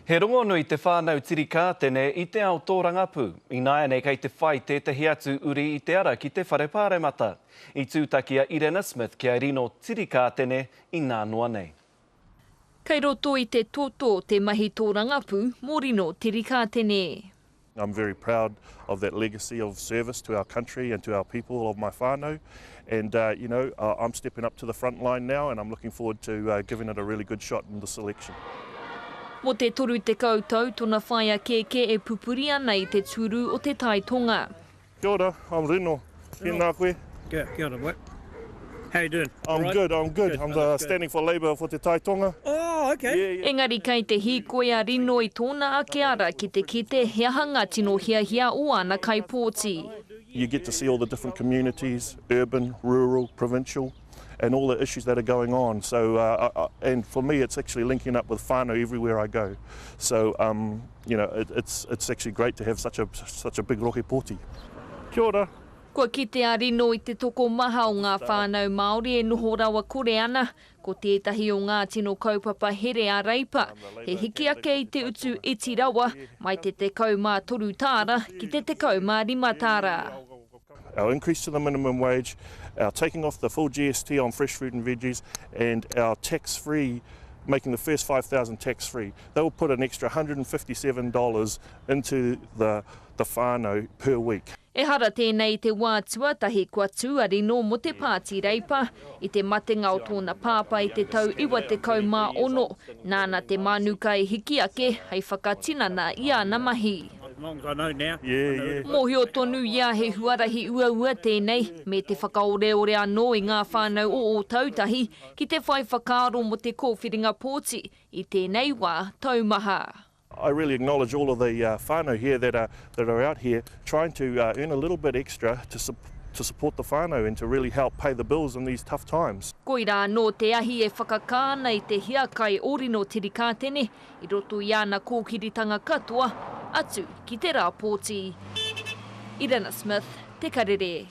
He rongono I te whānau tirika tēne I te ao tō rangapu. I nāia nei kei te whai tētahi atu uri I te ara ki te whare pāremata. I tūtakia Irena Smith kia rino tirika tēne I ngā noa nei. Kei roto I te tōtō te mahi tō rangapu, mō rino tirika tēne. I'm very proud of that legacy of service to our country and to our people of my whānau. And, I'm stepping up to the front line now and I'm looking forward to giving it a really good shot in the selection. Mo te toru te koutou, tōna whaia keke e pupuri ana I te tūru o te taitonga. Kia ora, I'm Rino. Tēnā koe. Kia ora, what? How you doing? I'm good. I'm standing for Labour for te taitonga. Oh, okay. Yeah. Engari kei te hikoe a rino I tōna ake ara ki te kite he ahanga tino hia o ana kai pōti. You get to see all the different communities, urban, rural, provincial, and all the issues that are going on. So, and for me, it's actually linking up with whānau everywhere I go. So, it's actually great to have such a big rohe pōti. Kia ora. Kua kite a rino I te toko maha o ngā whānau Māori e noho rawa kore ana, ko tētahi o ngā tino kaupapa here a reipa, he hiki ake I te utu iti rawa, mai te tekau mā toru tāra ki te tekau mā rima tāra. Our increase to the minimum wage, our taking off the full GST on fresh fruit and veggies, and our tax-free, making the first 5,000 tax-free. They will put an extra $157 into the whānau per week. E hara tēnei te wātua tahi kua tuari no mo te pāti reipa, I te matenga o tōna pāpa I te tau iwa te kaumā ono, nāna te manuka e hiki ake, hei whakatinana I ana mahi. As long as I know now. Yeah. Mōhio tonu ia he huarahi ua tēnei, me te whakaoreore anō I ngā whānau o tautahi, ki te whai whakaaro mo te kōwhiringa pōti, I tēnei wā taumaha. I really acknowledge all of the whānau here that are out here trying to earn a little bit extra to support the whānau and to really help pay the bills in these tough times. Koira anō te ahi e whakakāna I te hiakai orino tirika tēne, I roto I ana kōkiritanga katoa, atu ki te rā pōti. Irena Smith, Te Karere.